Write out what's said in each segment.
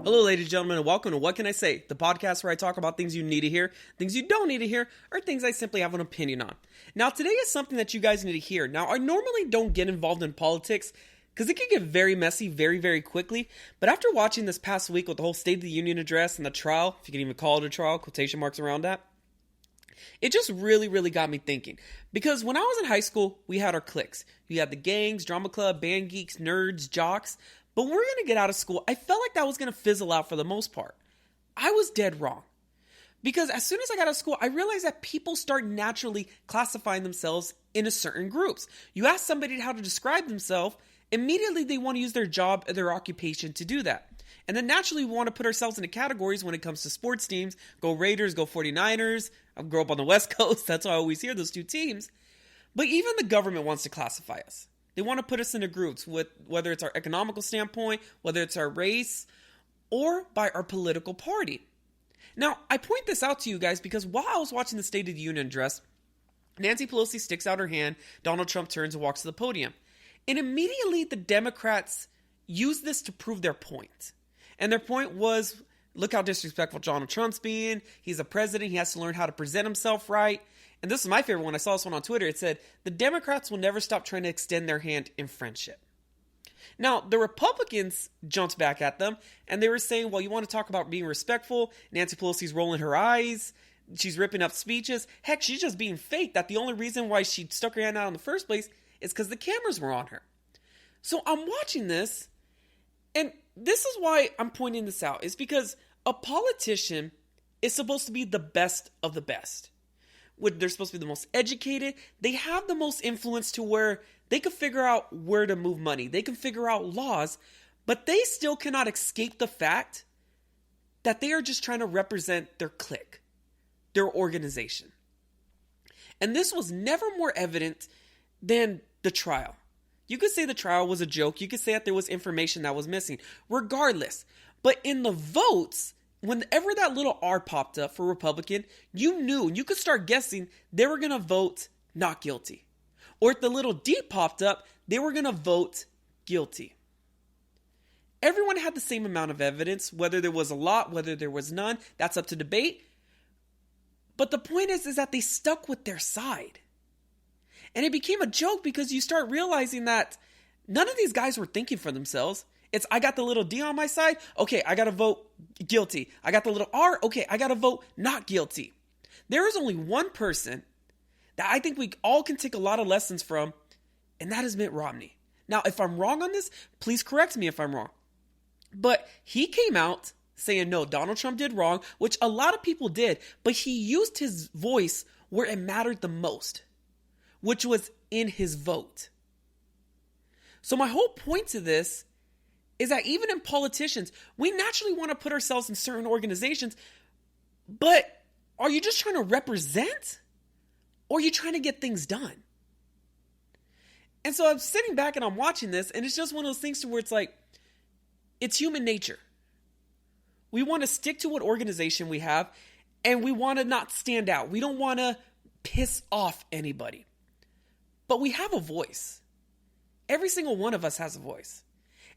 Hello, ladies and gentlemen, and welcome to What Can I Say, the podcast where I talk about things you need to hear, things you don't need to hear, or things I simply have an opinion on. Now, today is something that you guys need to hear. Now, I normally don't get involved in politics because it can get very messy very, very quickly. But after watching this past week with the whole State of the Union address and the trial, if you can even call it a trial, quotation marks around that, it just really, really got me thinking. Because when I was in high school, we had our cliques. You had the gangs, drama club, band geeks, nerds, jocks. But when we were going to get out of school, I felt like that was going to fizzle out for the most part. I was dead wrong. Because as soon as I got out of school, I realized that people start naturally classifying themselves into certain groups. You ask somebody how to describe themselves, immediately they want to use their job or their occupation to do that. And then naturally we want to put ourselves into categories when it comes to sports teams. Go Raiders, go 49ers. I grew up on the West Coast. That's why I always hear those two teams. But even the government wants to classify us. They want to put us into groups, with whether it's our economical standpoint, whether it's our race, or by our political party. Now, I point this out to you guys because while I was watching the State of the Union address, Nancy Pelosi sticks out her hand, Donald Trump turns and walks to the podium. And immediately the Democrats use this to prove their point. And their point was, look how disrespectful Donald Trump's being. He's a president. He has to learn how to present himself right. And this is my favorite one. I saw this one on Twitter. It said, the Democrats will never stop trying to extend their hand in friendship. Now, the Republicans jumped back at them, and they were saying, well, you want to talk about being respectful? Nancy Pelosi's rolling her eyes. She's ripping up speeches. Heck, she's just being fake. That the only reason why she stuck her hand out in the first place is because the cameras were on her. So I'm watching this, and this is why I'm pointing this out. Is because a politician is supposed to be the best of the best. They're supposed to be the most educated. They have the most influence to where they can figure out where to move money. They can figure out laws, but they still cannot escape the fact that they are just trying to represent their clique, their organization. And this was never more evident than the trial. You could say the trial was a joke. You could say that there was information that was missing. Regardless. But in the votes, whenever that little R popped up for Republican, you knew, and you could start guessing, they were going to vote not guilty. Or if the little D popped up, they were going to vote guilty. Everyone had the same amount of evidence, whether there was a lot, whether there was none, that's up to debate. But the point is that they stuck with their side. And it became a joke because you start realizing that none of these guys were thinking for themselves. It's, I got the little D on my side. Okay, I got to vote guilty. I got the little R. Okay, I got to vote not guilty. There is only one person that I think we all can take a lot of lessons from, and that is Mitt Romney. Now, if I'm wrong on this, please correct me if I'm wrong. But he came out saying, no, Donald Trump did wrong, which a lot of people did, but he used his voice where it mattered the most, which was in his vote. So my whole point to this is that even in politicians, we naturally want to put ourselves in certain organizations, but are you just trying to represent, or are you trying to get things done? And so I'm sitting back and I'm watching this, and it's just one of those things to where it's like, it's human nature. We want to stick to what organization we have, and we want to not stand out. We don't want to piss off anybody. But we have a voice. Every single one of us has a voice.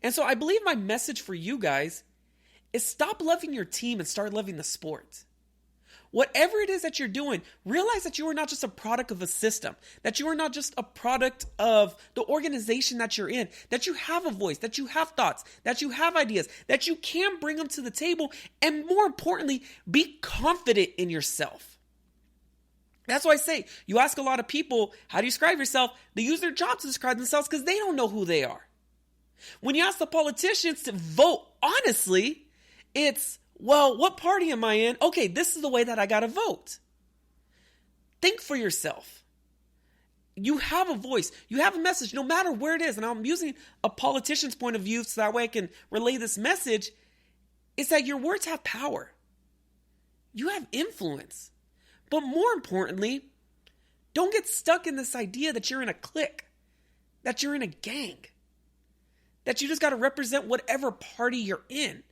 And so I believe my message for you guys is stop loving your team and start loving the sport. Whatever it is that you're doing, realize that you are not just a product of a system, that you are not just a product of the organization that you're in, that you have a voice, that you have thoughts, that you have ideas, that you can bring them to the table, and more importantly, be confident in yourself. That's why I say, you ask a lot of people, how do you describe yourself? They use their job to describe themselves because they don't know who they are. When you ask the politicians to vote honestly, it's, well, what party am I in? Okay, this is the way that I got to vote. Think for yourself. You have a voice. You have a message, no matter where it is. And I'm using a politician's point of view so that way I can relay this message. Is that your words have power. You have influence. But more importantly, don't get stuck in this idea that you're in a clique, that you're in a gang, that you just got to represent whatever party you're in.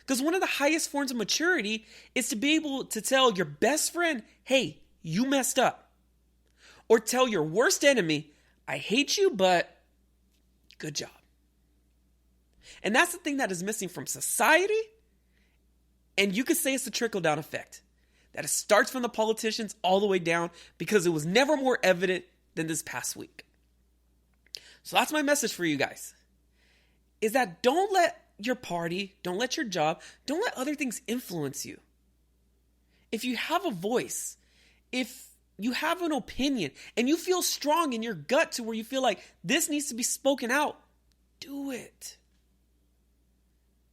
Because one of the highest forms of maturity is to be able to tell your best friend, hey, you messed up. Or tell your worst enemy, I hate you, but Good job. And that's the thing that is missing from society. And you could say it's a trickle-down effect. That it starts from the politicians all the way down because it was never more evident than this past week. So that's my message for you guys. Is that don't let your party, don't let your job, don't let other things influence you. If you have a voice, if you have an opinion, and you feel strong in your gut to where you feel like this needs to be spoken out, do it.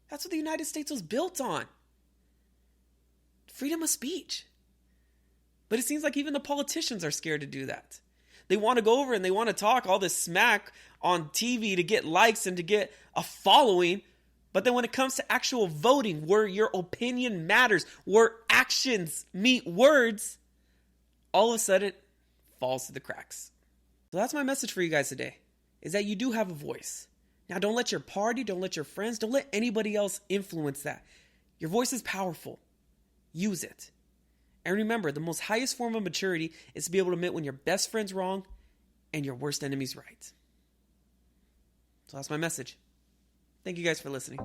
That's what the United States was built on. Freedom of speech. But it seems like even the politicians are scared to do that. They want to go over and they want to talk all this smack on TV to get likes and to get a following. But then when it comes to actual voting, where your opinion matters, where actions meet words, all of a sudden it falls to the cracks. So that's my message for you guys today, is that you do have a voice. Now don't let your party, don't let your friends, don't let anybody else influence that. Your voice is powerful. Use it. And remember, the most highest form of maturity is to be able to admit when your best friend's wrong and your worst enemy's right. So that's my message. Thank you guys for listening.